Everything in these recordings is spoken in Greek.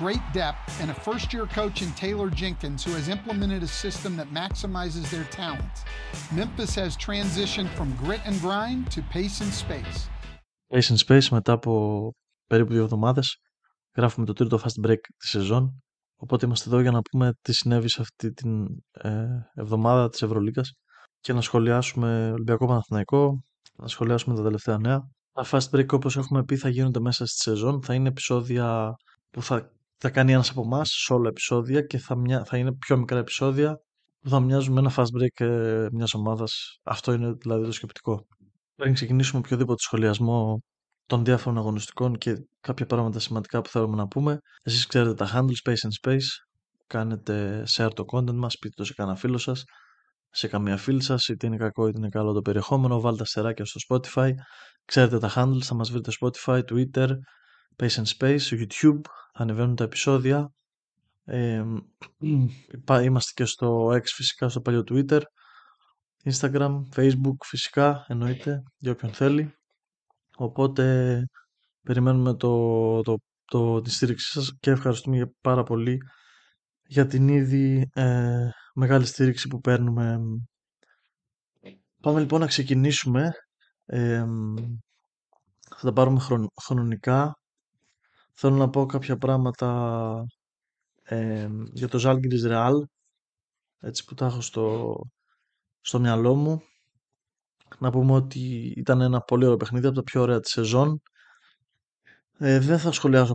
great depth, and a first-year coach in Taylor Jenkins who has implemented a system that maximizes their talents. Memphis has transitioned from grit and grind to pace and space. Pace and space μετά από περίπου 2 εβδομάδες. Γράφουμε το τρίτο fast break της σεζόν. Οπότε είμαστε εδώ για να πούμε τι συνέβη σε αυτή την εβδομάδα της Ευρωλίγκας και να σχολιάσουμε Ολυμπιακό Παναθηναϊκό, να σχολιάσουμε τα τελευταία νέα. Τα fast break, όπως έχουμε πει, θα γίνονται μέσα στη σεζόν. Θα είναι επεισόδια που θα κάνει ένας από εμάς, solo επεισόδια, και θα είναι πιο μικρά επεισόδια που θα μοιάζουν με ένα fast break μιας ομάδας. Αυτό είναι δηλαδή το σκεπτικό. Πριν ξεκινήσουμε οποιοδήποτε σχολιασμό των διάφορων αγωνιστικών και κάποια πράγματα σημαντικά που θέλουμε να πούμε, εσείς ξέρετε τα handles Space and Space, κάνετε share το content μας, πείτε το σε κανένα φίλο σας, σε καμία φίλη σας, είτε είναι κακό είτε είναι καλό το περιεχόμενο, βάλτε αστεράκια στο Spotify, ξέρετε τα handles, θα μας βρείτε Spotify, Twitter, Space and Space, στο YouTube, θα ανεβαίνουν τα επεισόδια, είμαστε και στο X φυσικά, στο παλιό Twitter, Instagram, Facebook φυσικά, εννοείται, για όποιον θέλει. Οπότε περιμένουμε τη στήριξή σας και ευχαριστούμε πάρα πολύ για την ήδη μεγάλη στήριξη που παίρνουμε. Πάμε λοιπόν να ξεκινήσουμε. Θα τα πάρουμε χρονικά. Θέλω να πω κάποια πράγματα για το Žalgiris Real, έτσι που τα έχω στο μυαλό μου. Να πούμε ότι ήταν ένα πολύ ωραίο παιχνίδι, από τα πιο ωραία της σεζόν. Δεν θα σχολιάσω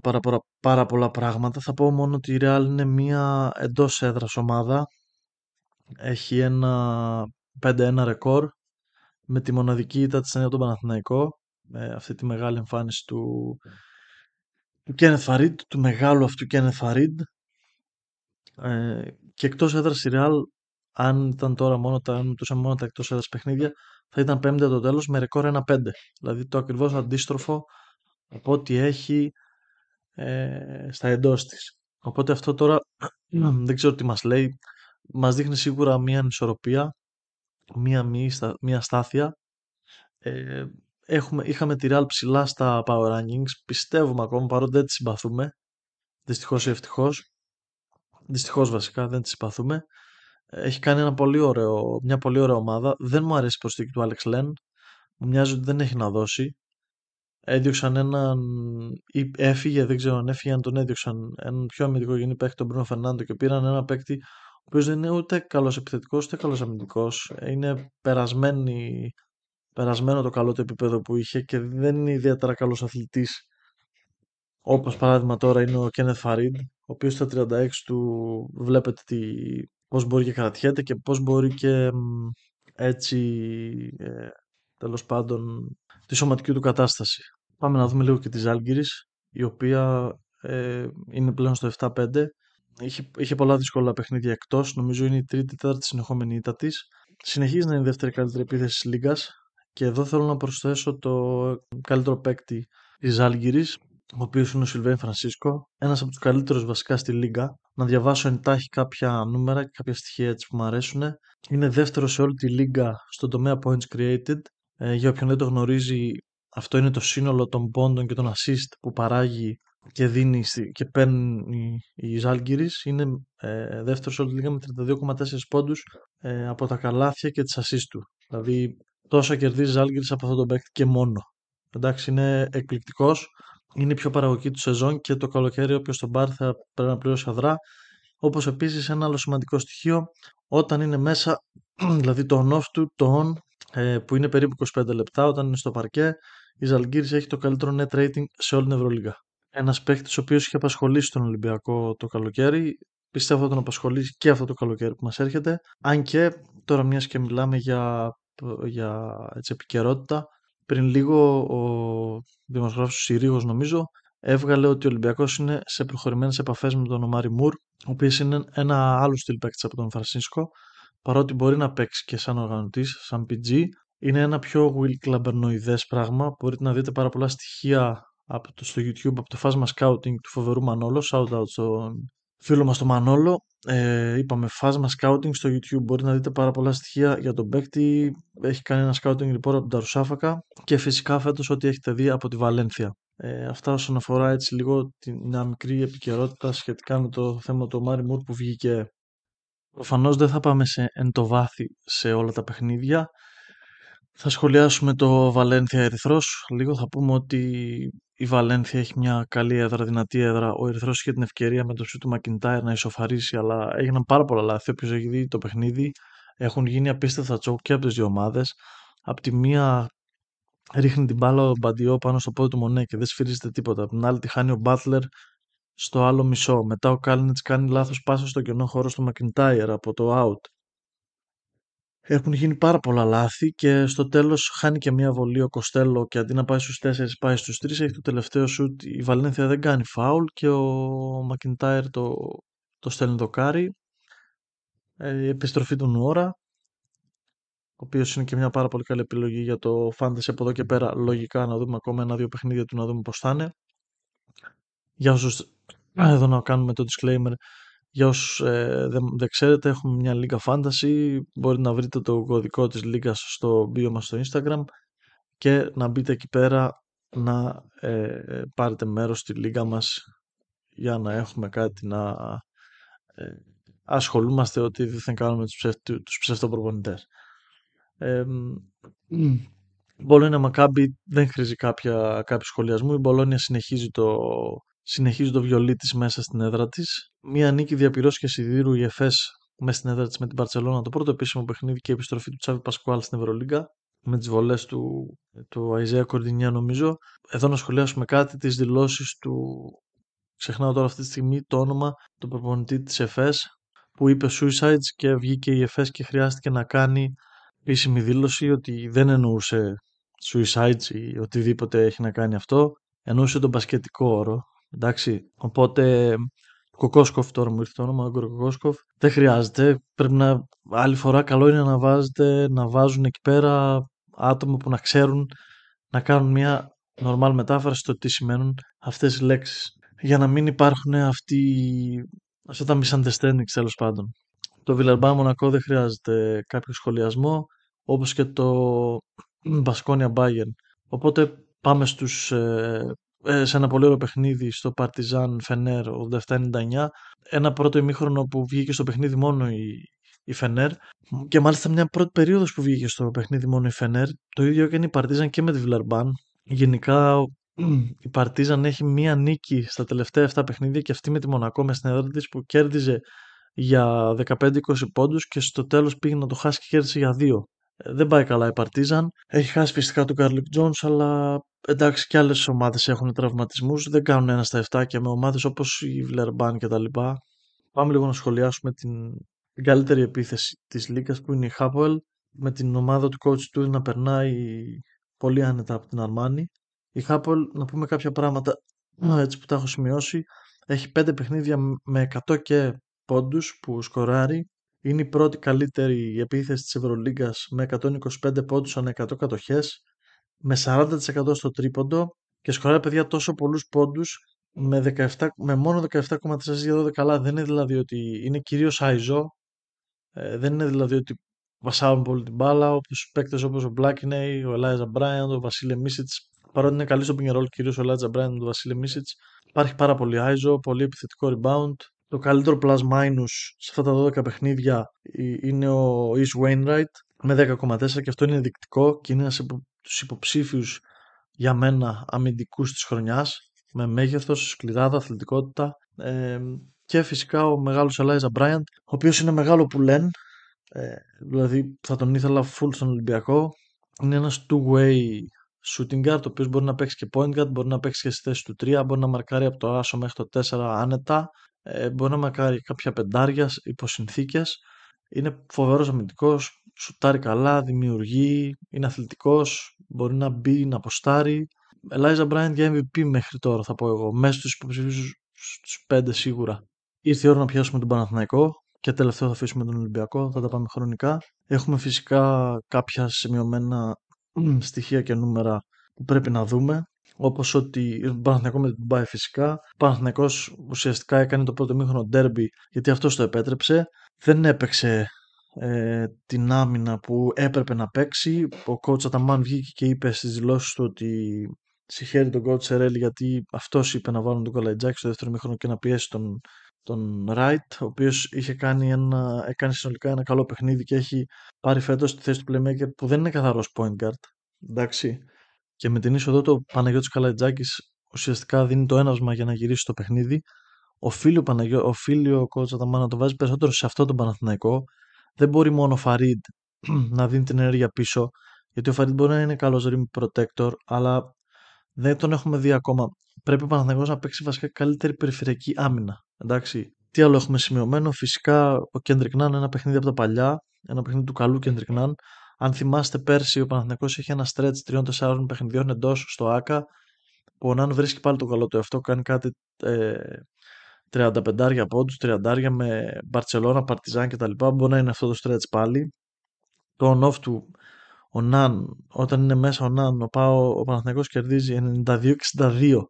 πάρα πολλά πράγματα. Θα πω μόνο ότι η Real είναι μια εντός έδρας ομάδα. Έχει ένα 5-1 ρεκόρ με τη μοναδική ήττα της από τον Παναθηναϊκό. Αυτή τη μεγάλη εμφάνιση του Kenneth Farid, του μεγάλου αυτού Kenneth Farid. Και εκτός έδρας η Real, αν ήταν τώρα μόνο τα εκτός έδρας παιχνίδια, θα ήταν πέμπτη το τέλος με ρεκόρ 1-5. Δηλαδή το ακριβώς αντίστροφο από ό,τι έχει στα εντός της. Οπότε αυτό τώρα δεν ξέρω τι μας λέει. Μας δείχνει σίγουρα μία ανισορροπία, μία αστάθεια. Είχαμε τη Real ψηλά στα Power Rankings. Πιστεύουμε ακόμα, παρότι δεν τη συμπαθούμε. Δυστυχώς ή ευτυχώς. Δυστυχώς βασικά δεν τη συμπαθούμε. Έχει κάνει μια πολύ ωραία ομάδα. Δεν μου αρέσει η προσθήκη του Alex Len. Μου μοιάζει ότι δεν έχει να δώσει. Έδιωξαν ή έφυγε, δεν ξέρω αν έφυγε, αν τον έδιωξαν, έναν πιο αμυντικογενή παίκτη, τον Μπρούνο Φερνάντο, και πήραν ένα παίκτη ο οποίος δεν είναι ούτε καλός επιθετικός ούτε καλός αμυντικός. Είναι περασμένο το καλό του επίπεδο που είχε και δεν είναι ιδιαίτερα καλός αθλητής. Όπως παράδειγμα τώρα είναι ο Kenneth Farid, ο οποίος στα 36 του βλέπετε πώς μπορεί και κρατιέται και πώς μπορεί και έτσι τέλος πάντων τη σωματική του κατάσταση. Πάμε να δούμε λίγο και τη Žalgiris, η οποία είναι πλέον στο 7-5. Είχε πολλά δύσκολα παιχνίδια εκτός. Νομίζω είναι η τρίτη-τέταρτη συνεχόμενη ήττα της. Συνεχίζει να είναι η δεύτερη καλύτερη επίθεση της Λίγκας. Και εδώ θέλω να προσθέσω το καλύτερο παίκτη της Žalgiris, ο οποίος είναι ο Σιλβέιν Φρανσίσκο. Ένας από τους καλύτερους βασικά στη Λίγκα. Να διαβάσω εντάχει κάποια νούμερα και κάποια στοιχεία έτσι που μου αρέσουν. Είναι δεύτερο σε όλη τη Λίγκα στον τομέα points created. Για όποιον δεν το γνωρίζει, αυτό είναι το σύνολο των πόντων και των assist που παράγει και δίνει και παίρνει η Žalgiris. Είναι δεύτερο σε όλη τη Λίγκα με 32,4 πόντους από τα καλάθια και τις assist του. Δηλαδή τόσα κερδίζει η Žalgiris από αυτόν τον παίκτη και μόνο. Εντάξει, είναι εκπληκτικός. Είναι η πιο παραγωγική του σεζόν και το καλοκαίρι όποιος τον πάρει θα πρέπει να πληρώσει αδρά. Όπως επίσης ένα άλλο σημαντικό στοιχείο, όταν είναι μέσα, δηλαδή το on-off του, το on, που είναι περίπου 25 λεπτά, όταν είναι στο παρκέ, η Žalgiris έχει το καλύτερο net rating σε όλη την Ευρωλίγα. Ένας παίκτης ο οποίος είχε απασχολήσει τον Ολυμπιακό το καλοκαίρι, πιστεύω θα τον απασχολήσει και αυτό το καλοκαίρι που μας έρχεται. Αν και τώρα, μιας και μιλάμε για έτσι, επικαιρότητα, πριν λίγο ο δημοσιογράφος Συρίγος, νομίζω, έβγαλε ότι ο Ολυμπιακός είναι σε προχωρημένες επαφές με τον Ομάρι Μουρ, ο οποίος είναι ένα άλλο στυλ παίκτης από τον Φρανσίσκο, παρότι μπορεί να παίξει και σαν οργανωτής, σαν PG. Είναι ένα πιο Will Clabernoidές πράγμα. Μπορείτε να δείτε πάρα πολλά στοιχεία στο YouTube από το φάσμα scouting του φοβερού Μανόλο. Shout out στον φίλο μας τον Μανόλο. Είπαμε φάσμα scouting στο YouTube. Μπορείτε να δείτε πάρα πολλά στοιχεία για τον παίκτη. Έχει κάνει ένα scouting report από τον Ταρουσάφακα και φυσικά φέτος ό,τι έχετε δει από τη Βαλένθια. Αυτά όσον αφορά έτσι λίγο μια μικρή επικαιρότητα σχετικά με το θέμα του Μάρι Μουρ που βγήκε. Προφανώς δεν θα πάμε εν το βάθη σε όλα τα παιχνίδια. Θα σχολιάσουμε το Βαλένθια Ερυθρός. Λίγο θα πούμε ότι η Βαλένθια έχει μια καλή έδρα, δυνατή έδρα. Ο Ερυθρός είχε την ευκαιρία με το σούτ του Μακιντάιρ να ισοφαρίσει, αλλά έγιναν πάρα πολλά λάθη. Όποιος έχει δει το παιχνίδι, έχουν γίνει απίστευτα τσόκ και από τις δύο ομάδες. Απ' τη μία ρίχνει την μπάλα ο Μπαντιό πάνω στο πόδι του Μονέ και δεν σφυρίζεται τίποτα. Απ' την άλλη τη χάνει ο Μπάτλερ στο άλλο μισό. Μετά ο Κάλινιτς κάνει λάθος πάσα στο κενό χώρο στο Μακιντάιρ από το out. Έχουν γίνει πάρα πολλά λάθη και στο τέλος χάνει και μια βολή ο Κοστέλο και αντί να πάει στους 4 πάει στους 3, έχει το τελευταίο σουτ. Η Βαλένθια δεν κάνει φάουλ και ο Μακιντάιρ το στέλνει δοκάρι. Η επιστροφή του Νουόρα, ο οποίος είναι και μια πάρα πολύ καλή επιλογή για το fantasy από εδώ και πέρα. Λογικά να δούμε ακόμα 1-2 παιχνίδια του να δούμε πώς θα είναι. Για όσους εδώ να κάνουμε το disclaimer, για όσους δεν ξέρετε, έχουμε μια λίγα fantasy. Μπορείτε να βρείτε το κωδικό της λίγας στο bio μας στο Instagram και να μπείτε εκεί πέρα να πάρετε μέρος στη λίγα μας για να έχουμε κάτι να ασχολούμαστε, ότι δεν κάνουμε τους ψευτοπροπονητές. Μπολόνια Μακάμπι δεν χρήζει κάποιο σχολιασμού. Η Μπολόνια συνεχίζει το βιολί της μέσα στην έδρα της. Μία νίκη διαπυρός και σιδήρου η ΕΦΕΣ μέσα στην έδρα της με την Μπαρτσελώνα, το πρώτο επίσημο παιχνίδι και η επιστροφή του Τσάβη Πασκουάλ στην Ευρωλίγκα με τις βολές του Αϊζέα Κορντινιά νομίζω. Εδώ να σχολιάσουμε κάτι, τις δηλώσεις του, ξεχνάω τώρα αυτή τη στιγμή το όνομα, του προπονητή της ΕΦΕΣ που είπε suicides και βγήκε η ΕΦΕΣ και χρειάστηκε να κάνει επίσημη δήλωση ότι δεν εννοούσε suicides ή οτιδήποτε έχει να κάνει αυτό, εννοούσε τον μπασκετικό όρο. Εντάξει, οπότε Κοκόσκοφ, τώρα μου ήρθε το όνομα, Κοκόσκοφ, δεν χρειάζεται. Πρέπει να, άλλη φορά καλό είναι να βάζουν εκεί πέρα άτομα που να ξέρουν να κάνουν μια normal μετάφραση στο τι σημαίνουν αυτές οι λέξεις. Για να μην υπάρχουν αυτά τα misunderstandings τέλος πάντων. Το Βιλερμπάν Μονακό δεν χρειάζεται κάποιο σχολιασμό, όπως και το Μπασκόνια Bayern. Οπότε πάμε σε ένα πολύ ωραίο παιχνίδι στο Παρτιζάν Φενέρ 87-99. Ένα πρώτο ημίχρονο που βγήκε στο παιχνίδι μόνο η Φενέρ και μάλιστα μια πρώτη περίοδος που βγήκε στο παιχνίδι μόνο η Φενέρ. Το ίδιο έκανε η Παρτίζαν και με τη Βιλερμπάν. Γενικά η Παρτίζαν έχει μία νίκη στα τελευταία 7 παιχνίδια και αυτή με τη Μονακό με στην έδρα της που κέρδιζε για 15-20 πόντους και στο τέλος πήγε να το χάσει και κέρδισε για 2. Δεν πάει καλά η Παρτίζαν. Έχει χάσει φυσικά τον Γκάρλικ Τζόνς, αλλά εντάξει και άλλες ομάδες έχουν τραυματισμούς. Δεν κάνουν 1 στα 7 και με ομάδες όπως η Βιλερμπάν κτλ. Πάμε λίγο να σχολιάσουμε την καλύτερη επίθεση της Λίγκας που είναι η Χάποελ, με την ομάδα του coach του να περνάει πολύ άνετα από την Αρμάνι. Η Χάποελ, να πούμε κάποια πράγματα έτσι που τα έχω σημειώσει, έχει 5 παιχνίδια με 100 και πόντους που σκοράρει. Είναι η πρώτη καλύτερη επίθεση της Ευρωλίγκας με 125 πόντους ανά 100 κατοχές, με 40% στο τρίποντο και σκοράρει παιδιά τόσο πολλούς πόντους με μόνο 17,4 για 12 καλά. Δεν είναι δηλαδή ότι είναι κυρίως ISO, δεν είναι δηλαδή ότι βασάρουν πολύ την μπάλα, όπως παίκτες όπως ο Μπλάκινεϊ, ο Ελάιζα Μπράιαντ, ο Βασίλε Μίσιτς. Παρότι είναι καλή στο pick and roll, κυρίως ο Ελάιζα Μπράιαντ και ο Βασίλε Μίσιτς, υπάρχει πάρα πολύ ISO, πολύ επιθετικό rebound. Το καλύτερο plus minus σε αυτά τα 12 παιχνίδια είναι ο East Wainwright με 10,4 και αυτό είναι ενδεικτικό και είναι ένας από τους υποψήφιους για μένα αμυντικούς της χρονιάς, με μέγεθος, σκληράδα, αθλητικότητα, και φυσικά ο μεγάλος Ελάιζα Μπράιαντ, ο οποίος είναι μεγάλο που λένε, δηλαδή θα τον ήθελα full στον Ολυμπιακό. Είναι ένας two-way shooting guard, ο οποίος μπορεί να παίξει και point guard, μπορεί να παίξει και στη θέση του 3, μπορεί να μαρκάρει από το άσο μέχρι το 4 άνετα, μπορεί να μαρκάρει κάποια πεντάρια υπό συνθήκες. Είναι φοβερός αμυντικός, σουτάρει καλά, δημιουργεί, είναι αθλητικός, μπορεί να μπει, να αποστάρει. Ελάιζα Μπράιαντ για MVP μέχρι τώρα θα πω εγώ, μέσα στους υποψηφίους στους 5 σίγουρα. Ήρθε η ώρα να πιάσουμε τον Παναθηναϊκό και τελευταίο θα αφήσουμε τον Ολυμπιακό, θα τα πάμε χρονικά. Έχουμε φυσικά κάποια σημειωμένα στοιχεία και νούμερα που πρέπει να δούμε, όπως ότι τον Παναθηναϊκό με την Ντουμπάι φυσικά. Ο Παναθηναϊκός ουσιαστικά έκανε το πρώτο ημίχρονο ντέρμπι γιατί αυτός το επέτρεψε. Δεν έπαιξε την άμυνα που έπρεπε να παίξει. Ο coach Αταμάν βγήκε και είπε στις δηλώσεις του ότι συγχαίρει τον coach Σερέλη γιατί αυτός είπε να βάλουν τον Καλαϊτζάκη στο δεύτερο μήχρονο και να πιέσει τον Wright, ο οποίος έκανε συνολικά ένα καλό παιχνίδι και έχει πάρει φέτος τη θέση του playmaker που δεν είναι καθαρός point guard. Εντάξει. Και με την είσοδο του Παναγιώτης Καλαϊτζάκης ουσιαστικά δίνει το έναυσμα για να γυρίσει το παιχνίδι. Οφείλει ο coach Αταμάν να το βάζει περισσότερο σε αυτό τον Παναθηναϊκό. Δεν μπορεί μόνο ο Φαρίντ να δίνει την ενέργεια πίσω, γιατί ο Φαρίντ μπορεί να είναι καλός rim protector, αλλά δεν τον έχουμε δει ακόμα. Πρέπει ο Παναθηναϊκός να παίξει βασικά καλύτερη περιφερειακή άμυνα. Εντάξει. Τι άλλο έχουμε σημειωμένο? Φυσικά ο Κέντρικ Ναν, ένα παιχνίδι από τα παλιά, ένα παιχνίδι του καλού Κέντρικ Ναν. Αν θυμάστε, πέρσι ο Παναθηναϊκός είχε ένα stretch 3-4 παιχνιδιών εντός στο ΆΚΑ, που ο Ναν βρίσκει πάλι το καλό του εαυτό, κάνει κάτι 35 πόντους, 30 με Μπαρτσελώνα, Παρτιζάν κτλ. Μπορεί να είναι αυτό το stretch πάλι. Το on-off του, ο Ναν, όταν είναι μέσα ο Ναν, ο Παναθηναϊκός κερδίζει 92-62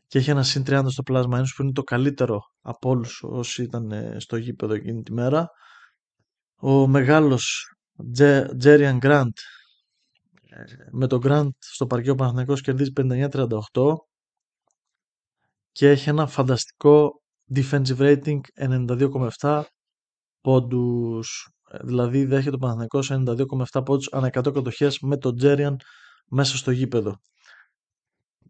και έχει ένα συν 30 στο πλάσμα ένωση που είναι το καλύτερο από όλους όσοι ήταν στο γήπεδο εκείνη τη μέρα. Ο μεγάλος Τζέριαν Γκραντ, με τον Γκραντ στο παρκείο ο Παναθηναϊκός κερδίζει 59-38 και έχει ένα φανταστικό defensive rating 92,7 πόντους. Δηλαδή δέχεται ο Παναθηναϊκός 92,7 πόντους ανά 100 κατοχές με τον Τζέριαν μέσα στο γήπεδο.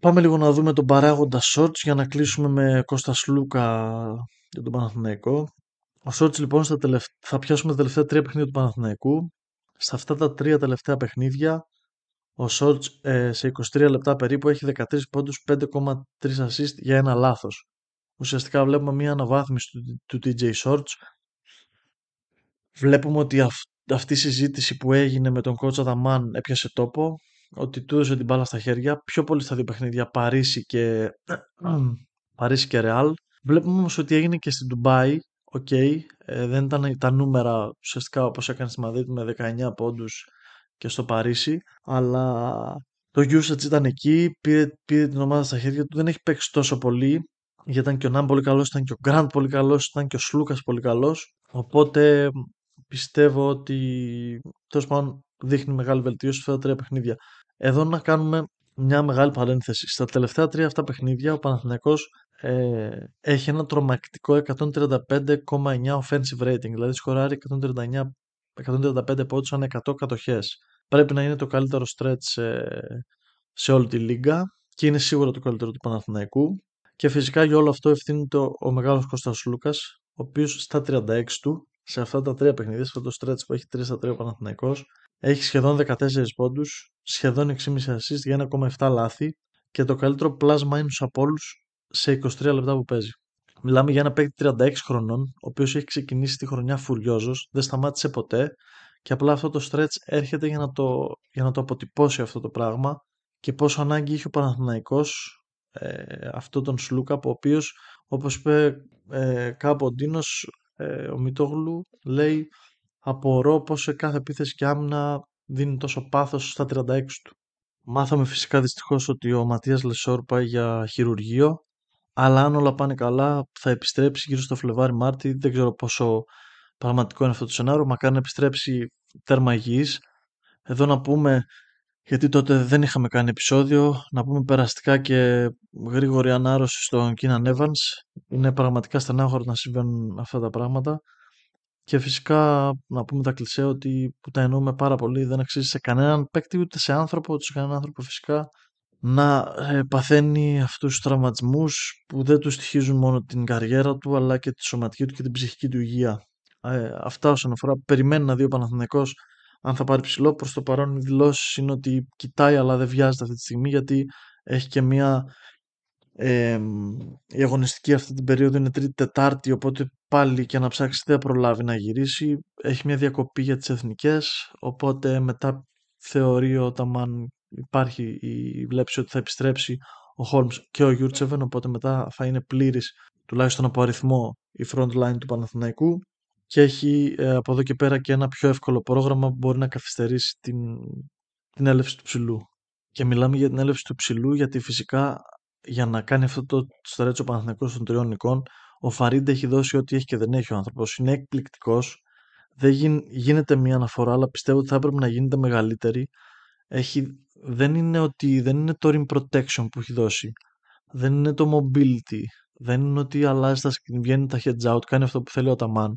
Πάμε λίγο να δούμε τον παράγοντα Shorts για να κλείσουμε με Κώστα Σλούκα για τον Παναθηναϊκό. Ο Shorts λοιπόν θα πιάσουμε τα τελευταία 3 παιχνίδια του Παναθηναϊκού. Σε αυτά τα 3 τελευταία παιχνίδια ο Shorts σε 23 λεπτά περίπου έχει 13 πόντους, 5,3 assist για ένα λάθος. Ουσιαστικά βλέπουμε μια αναβάθμιση του TJ Shorts. Βλέπουμε ότι αυτή η συζήτηση που έγινε με τον coach Αταμάν έπιασε τόπο, ότι του έδωσε την μπάλα στα χέρια, πιο πολύ στα δύο παιχνίδια, Παρίσι και Ρεάλ. Βλέπουμε όμως ότι έγινε και στην Ντουμπάι, δεν ήταν τα νούμερα ουσιαστικά όπως έκανε στη Μαδρίτη με 19 πόντους και στο Παρίσι, αλλά το usage ήταν εκεί, πήρε την ομάδα στα χέρια του, δεν έχει παίξει τόσο πολύ, γιατί ήταν και ο Ναν πολύ καλός, ήταν και ο Γκραντ πολύ καλός, ήταν και ο Σλούκας πολύ καλός, οπότε πιστεύω ότι τέλος πάντων δείχνει μεγάλη βελτίωση σε αυτά τα 3 παιχνίδια. Εδώ να κάνουμε μια μεγάλη παρένθεση. Στα τελευταία 3 αυτά παιχνίδια ο Παναθηναϊκός έχει ένα τρομακτικό 135,9 offensive rating, δηλαδή σκοράρει 135 πόντους ανά 100 κατοχές. Πρέπει να είναι το καλύτερο stretch σε όλη τη λίγα και είναι σίγουρα το καλύτερο του Παναθηναϊκού. Και φυσικά για όλο αυτό ευθύνεται ο μεγάλος Κώστας Λούκας, ο οποίος στα 36 του, σε αυτά τα 3 παιχνίδια, σε αυτό το stretch που έχει 3 στα 3 ο Παναθηναϊκός, έχει σχεδόν 14 πόντους, σχεδόν 6,5 assist για 1,7 λάθη και το καλύτερο plus minus από όλους σε 23 λεπτά που παίζει. Μιλάμε για ένα παίκτη 36 χρονών, ο οποίος έχει ξεκινήσει τη χρονιά φουριόζος, δεν σταμάτησε ποτέ και απλά αυτό το stretch έρχεται για να το αποτυπώσει αυτό το πράγμα και πόσο ανάγκη είχε ο Παναθηναϊκός αυτό τον Σλούκα, ο οποίος, όπως είπε κάπου ο Ντίνος, ο Μητόγλου λέει, απορώ πως σε κάθε επίθεση και άμυνα δίνει τόσο πάθος στα 36 του. Μάθαμε φυσικά δυστυχώς ότι ο Ματίας Λεσόρ πάει για χειρουργείο, αλλά αν όλα πάνε καλά θα επιστρέψει γύρω στο Φλεβάρι-Μάρτι. Δεν ξέρω πόσο πραγματικό είναι αυτό το σενάριο, μακάρι να επιστρέψει τέρμα υγιής. Εδώ να πούμε, γιατί τότε δεν είχαμε κάνει επεισόδιο, να πούμε περαστικά και γρήγορη ανάρρωση στον Κίναν Evans. Είναι πραγματικά στενάχωρο να συμβαίνουν αυτά τα πράγματα. Και φυσικά να πούμε τα κλισέ ότι που τα εννοούμε πάρα πολύ, δεν αξίζει σε κανέναν παίκτη, ούτε σε άνθρωπο, ούτε σε κανέναν άνθρωπο φυσικά, να παθαίνει αυτούς τους τραυματισμούς που δεν του στοιχίζουν μόνο την καριέρα του, αλλά και τη σωματική του και την ψυχική του υγεία. Αυτά όσον αφορά. Περιμένει να δει ο Παναθηναϊκός αν θα πάρει ψηλό. Προς το παρόν οι δηλώσεις είναι ότι κοιτάει, αλλά δεν βιάζεται αυτή τη στιγμή, γιατί έχει και μια η αγωνιστική αυτή την περίοδο είναι Τρίτη-Τετάρτη, οπότε πάλι και να ψάξει δεν προλάβει να γυρίσει. Έχει μια διακοπή για τις εθνικές, οπότε μετά θεωρεί όταν υπάρχει η βλέψη ότι θα επιστρέψει ο Χόλμς και ο Γιούρτσεβεν, οπότε μετά θα είναι πλήρης, τουλάχιστον από αριθμό, η front line του Παναθηναϊκού και έχει από εδώ και πέρα και ένα πιο εύκολο πρόγραμμα που μπορεί να καθυστερήσει την έλευση του ψηλού. Και μιλάμε για την έλευση του ψηλού γιατί φυσικά για να κάνει αυτό το στρέτσο Παναθηναϊκός των 3 νικών, ο Φαρίντα έχει δώσει ό,τι έχει και δεν έχει ο άνθρωπος. Είναι εκπληκτικός. Δεν γίνεται μία αναφορά, αλλά πιστεύω ότι θα έπρεπε να γίνεται μεγαλύτερη. Έχει δεν είναι το rim protection που έχει δώσει. Δεν είναι το mobility. Δεν είναι ότι αλλάζει τα screen, βγαίνει τα heads out, κάνει αυτό που θέλει ο Αταμάν.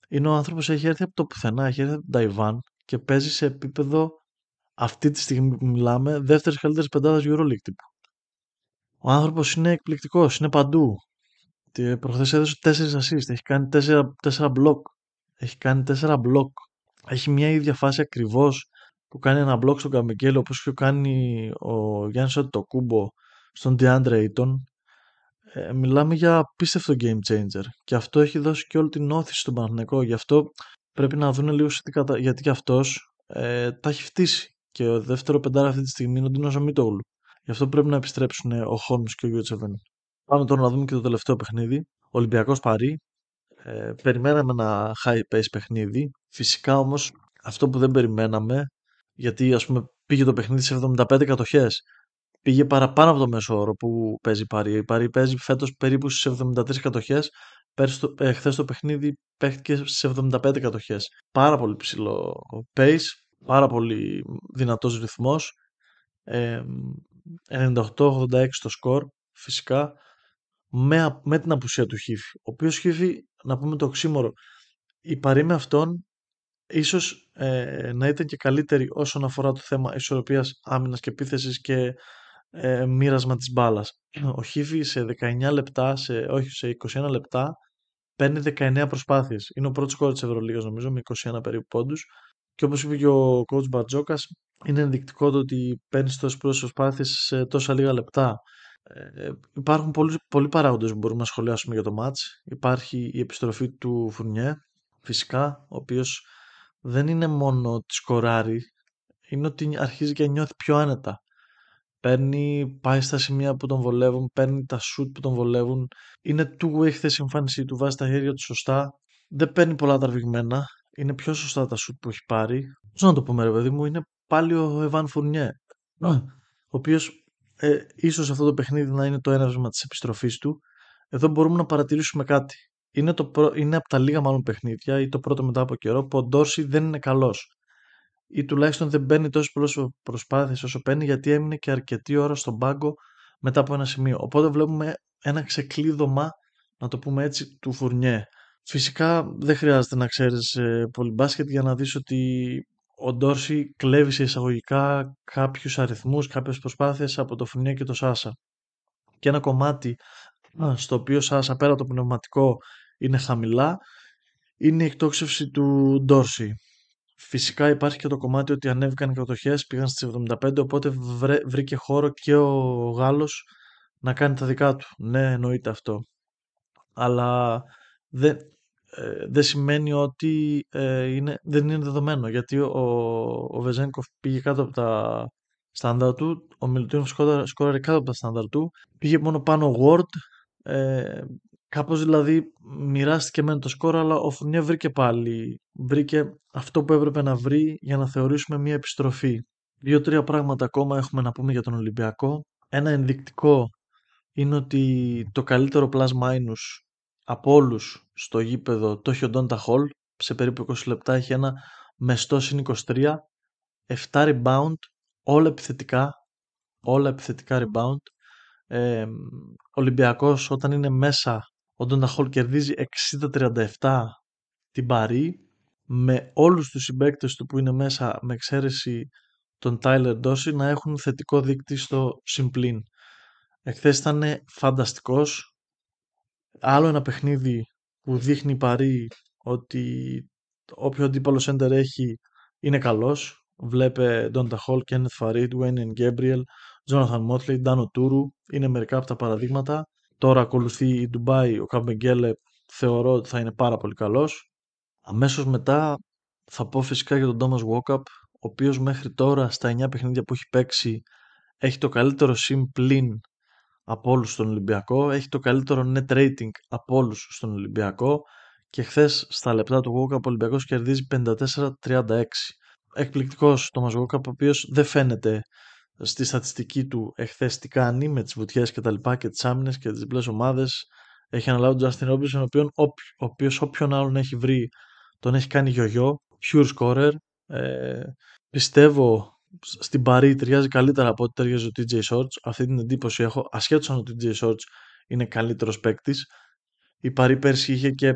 Είναι ο άνθρωπος έχει έρθει από το πουθενά, έχει έρθει από την Ταϊβάν και παίζει σε επίπεδο αυτή τη στιγμή που μιλάμε δεύτερης καλύτερης πεντάδας EuroLeague τύπου. Ο άνθρωπος είναι εκπληκτικός, είναι παντού. Και προχθές έδωσε 4 assist, έχει κάνει 4 block. Έχει κάνει 4 block. Έχει μια ίδια φάση ακριβώς που κάνει ένα block στον Καμικέλο όπως και κάνει ο Γιάννης Αντετοκούμπο στον DeAndre Ayton. Μιλάμε για απίστευτο game changer και αυτό έχει δώσει και όλη την όθηση στον Παναθηναϊκό. Γι' αυτό πρέπει να δουν λίγο γιατί και αυτός τα έχει φτύσει και ο δεύτερο πεντάρα αυτή τη στιγμή είναι ο Ντίνος Μίτογλου. Γι' αυτό πρέπει να επιστρέψουν ο Χόλμς και ο Γιώτσεβεν. Πάμε τώρα να δούμε και το τελευταίο παιχνίδι. Ολυμπιακός Παρί. Περιμέναμε ένα high pace παιχνίδι. Φυσικά όμως αυτό που δεν περιμέναμε, γιατί ας πούμε πήγε το παιχνίδι σε 75 κατοχές. Πήγε παραπάνω από το μέσο όρο που παίζει η Παρί. Η Παρί παίζει φέτος περίπου στις 73 κατοχές. Χθες το παιχνίδι παίχτηκε στις 75 κατοχές. Πάρα πολύ ψηλό pace, πάρα πολύ δυνατός ρυθμός. 98-86 το σκορ φυσικά με την απουσία του Χίφη. Ο οποίος Χίφη, να πούμε το οξύμορο, η Παρί με αυτόν ίσως να ήταν και καλύτερη όσον αφορά το θέμα ισορροπίας άμυνας και επίθεσης και μοίρασμα της μπάλας. Ο Χίφη σε 19 λεπτά, σε 21 λεπτά παίρνει 19 προσπάθειες. Είναι ο πρώτος σκόρερ της Ευρωλίγας νομίζω με 21 περίπου πόντους και όπως είπε και ο coach Μπαρτζόκας είναι ενδεικτικό το ότι παίρνει τόσες προσπάθειες σε τόσα λίγα λεπτά. Υπάρχουν πολλοί παράγοντες που μπορούμε να σχολιάσουμε για το μάτς. Υπάρχει η επιστροφή του Φουρνιέ φυσικά, ο οποίος δεν είναι μόνο ότι σκοράρει, είναι ότι αρχίζει και νιώθει πιο άνετα. Πάει στα σημεία που τον βολεύουν, παίρνει τα shoot που τον βολεύουν. Είναι two-way χθες η εμφάνισή του, βάζει τα χέρια του σωστά. Δεν παίρνει πολλά τραβηγμένα. Είναι πιο σωστά τα shoot που έχει πάρει. Πώς να το πούμε, ρε παιδί μου, είναι πάλι ο Εβάν Φουρνιέ. Ο οποίος ίσως αυτό το παιχνίδι να είναι το έναυσμα της επιστροφής του. Εδώ μπορούμε να παρατηρήσουμε κάτι. Είναι από τα λίγα μάλλον παιχνίδια ή το πρώτο μετά από καιρό που ο Ντόρση δεν είναι καλός. Ή τουλάχιστον δεν παίρνει τόσες πολλές προσπάθειες όσο παίρνει γιατί έμεινε και αρκετή ώρα στον πάγκο μετά από ένα σημείο. Οπότε βλέπουμε ένα ξεκλείδωμα, να το πούμε έτσι, του Φουρνιέ. Φυσικά δεν χρειάζεται να ξέρεις πολύ μπάσκετ για να δεις ότι ο Ντόρση κλέβει σε εισαγωγικά κάποιους αριθμούς, κάποιες προσπάθειες από το Φουρνιέ και το Σάσα. Και ένα κομμάτι στο οποίο Σάσα πέρα το πνευματικό είναι χαμηλά είναι η εκτόξευση του Ντόρση. Φυσικά υπάρχει και το κομμάτι ότι ανέβηκαν οι κατοχές, πήγαν στις 75, οπότε βρήκε χώρο και ο Γάλλος να κάνει τα δικά του. Ναι, εννοείται αυτό. Αλλά δεν σημαίνει ότι δεν είναι δεδομένο, γιατί ο Βεζένκοφ πήγε κάτω από τα στάνταρ του, ο Μιλουτίνοφ σκόραρε κάτω από τα στάνταρ του, πήγε μόνο πάνω ο Ward, κάπως δηλαδή μοιράστηκε μεν το σκορ, αλλά ο Φουρνιέ βρήκε αυτό που έπρεπε να βρει για να θεωρήσουμε μια επιστροφή. 2-3 πράγματα ακόμα έχουμε να πούμε για τον Ολυμπιακό. Ένα ενδεικτικό είναι ότι το καλύτερο plus minus από όλους στο γήπεδο το έχει ο Ντόντα Χολ. Σε περίπου 20 λεπτά έχει ένα μεστό συν 23, 7 rebound, όλα επιθετικά rebound. Ολυμπιακός όταν είναι μέσα, ο Ντόντα Χολ κερδίζει 60-37 την Παρί, με όλους τους συμπαίκτες του που είναι μέσα με εξαίρεση τον Τάιλερ Ντόση να έχουν θετικό δείκτη στο συμπλήν. Εχθές ήταν φανταστικός. Άλλο ένα παιχνίδι που δείχνει η Παρί ότι όποιο αντίπαλο center έχει είναι καλός. Βλέπε Ντόντα Χολ, Κένεθ Φαρίτ, Βέινιεν Γκέμπριελ, Τζόναθαν Μότλεϊ, Ντάνο Τούρου. Είναι μερικά από τα παραδείγματα. Τώρα ακολουθεί η Ντουμπάι, ο Καμπεγγέλε θεωρώ ότι θα είναι πάρα πολύ καλός. Αμέσως μετά θα πω φυσικά για τον Thomas Walkup, ο οποίος μέχρι τώρα στα 9 παιχνίδια που έχει παίξει έχει το καλύτερο συμπλήν από όλους στον Ολυμπιακό, έχει το καλύτερο net rating από όλους στον Ολυμπιακό και χθες στα λεπτά του Walkup ο Ολυμπιακός κερδίζει 54-36. Εκπληκτικός Thomas Walkup, ο οποίος δεν φαίνεται στη στατιστική του εχθές τι κάνει με τις βουτιές και τα λοιπά και τις άμυνες και τις διπλές ομάδες. Έχει αναλάβει τον Justin Robinson, ο οποίος όποιον άλλον έχει βρει τον έχει κάνει γιογιό, pure scorer. Πιστεύω στην Παρί ταιριάζει καλύτερα από ό,τι ταιριάζει ο TJ Shorts. Αυτή την εντύπωση έχω, ασχέτως αν ο TJ Shorts είναι καλύτερος παίκτης. Η Παρί πέρσι είχε και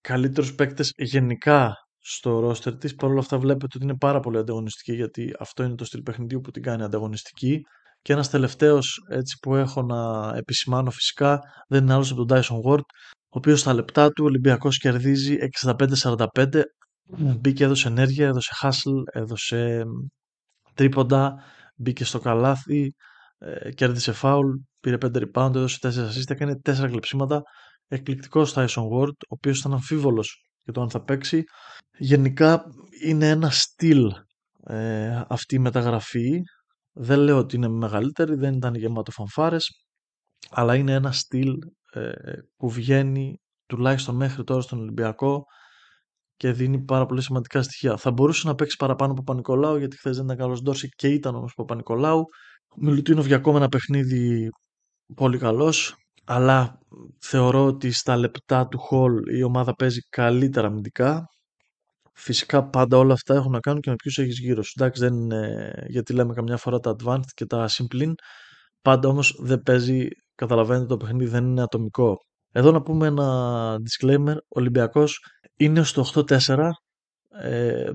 καλύτερους παίκτες γενικά στο roster της. Παρ' όλα αυτά βλέπετε ότι είναι πάρα πολύ ανταγωνιστική, γιατί αυτό είναι το στυλ παιχνιδιού που την κάνει ανταγωνιστική. Και ένας τελευταίος έτσι που έχω να επισημάνω φυσικά δεν είναι άλλος από τον Dyson Ward, ο οποίος στα λεπτά του ο Ολυμπιακός κερδίζει 65-45. Μπήκε, έδωσε ενέργεια, έδωσε hustle, έδωσε τρίποντα, μπήκε στο καλάθι, κέρδισε φάουλ, πήρε 5 rebound, έδωσε 4 assist, έκανε 4 κλεψίματα. Εκπληκτικός Tyson Ward, ο οποίος ήταν αμφίβολος για το αν θα παίξει. Γενικά είναι ένα στυλ αυτή η μεταγραφή. Δεν λέω ότι είναι μεγαλύτερη, δεν ήταν γεμάτο φανφάρες, αλλά είναι ένα στυλ που βγαίνει τουλάχιστον μέχρι τώρα στον Ολυμπιακό και δίνει πάρα πολύ σημαντικά στοιχεία. Θα μπορούσε να παίξει παραπάνω από Παπα-Νικολάου, γιατί χθες δεν ήταν καλός Ντόρση και ήταν όμως Παπα-Νικολάου. Μιλουτίνοφ για ακόμα ένα παιχνίδι πολύ καλός, αλλά θεωρώ ότι στα λεπτά του Hall η ομάδα παίζει καλύτερα αμυντικά. Φυσικά πάντα όλα αυτά έχουν να κάνουν και με ποιους έχεις γύρω σου. Εντάξει, δεν είναι, γιατί λέμε καμιά φορά τα advanced και τα simple, πάντα όμως δεν παίζει, καταλαβαίνετε, το παιχνίδι δεν είναι ατομικό. Εδώ να πούμε ένα disclaimer, ο Ολυμπιακός είναι στο 8-4,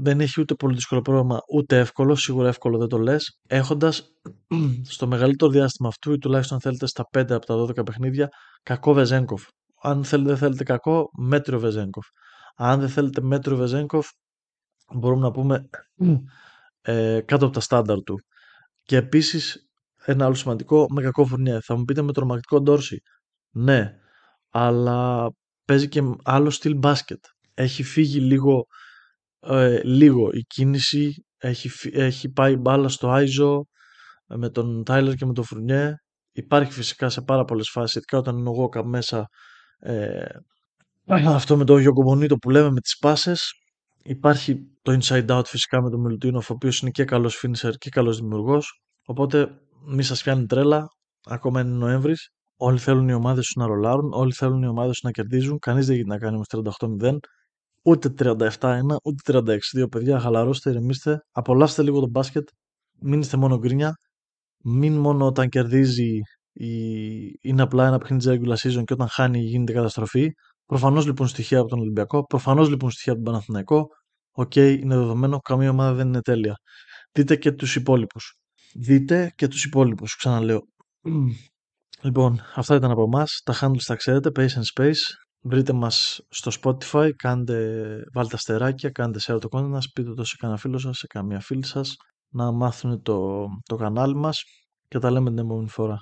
δεν έχει ούτε πολύ δύσκολο πρόγραμμα ούτε εύκολο, σίγουρα εύκολο δεν το λες, έχοντας στο μεγαλύτερο διάστημα αυτού ή τουλάχιστον θέλετε στα 5 από τα 12 παιχνίδια κακό Βεζένκοφ. Αν δεν θέλετε κακό, μέτριο Βεζένκοφ. Αν δεν θέλετε μέτριο Βεζένκοφ, μπορούμε να πούμε κάτω από τα στάνταρ του. Και επίσης ένα άλλο σημαντικό, με κακό Φουρνιέ. Θα μου πείτε με τρομακτικό Ντόρση. Ναι, αλλά παίζει και άλλο στυλ μπάσκετ. Έχει φύγει λίγο η κίνηση, έχει πάει μπάλα στο Άιζο με τον Τάιλερ και με τον Φουρνιέ. Υπάρχει φυσικά σε πάρα πολλές φάσεις, ειδικά όταν είναι ο Γόκα μέσα, αυτό με το Γιογκομονίτο που λέμε με τις πάσες. Υπάρχει το inside out φυσικά με τον Μιλουτίνοφ, ο οποίος είναι και καλός finisher και καλός δημιουργός. Οπότε μη σας πιάνει τρέλα, ακόμα είναι Νοέμβρης. Όλοι θέλουν οι ομάδες τους να ρολάρουν, όλοι θέλουν οι ομάδες τους να κερδίζουν. Κανείς δεν γίνεται να κάνει όμως 38-0, ούτε 37-1, ούτε 36-2. Παιδιά, χαλαρώστε, ηρεμήστε, απολαύστε λίγο το μπάσκετ. Μην είστε μόνο γκρίνια. Μην μόνο όταν κερδίζει είναι απλά ένα παιχνίδι της regular season και όταν χάνει γίνεται καταστροφή. Προφανώς λοιπόν στοιχεία από τον Ολυμπιακό, προφανώς λοιπόν στοιχεία από τον Παναθηναϊκό. Οκ, είναι δεδομένο, καμία ομάδα δεν είναι τέλεια. Δείτε και τους υπόλοιπους. Δείτε και τους υπόλοιπους, ξαναλέω. Λοιπόν, αυτά ήταν από εμάς. Τα handles τα ξέρετε, Pace and Space. Βρείτε μας στο Spotify, βάλτε αστεράκια, κάντε share το content μας, πείτε το σε κανένα φίλο σας, σε καμία φίλη σας, να μάθουν το κανάλι μας και τα λέμε την επόμενη φορά.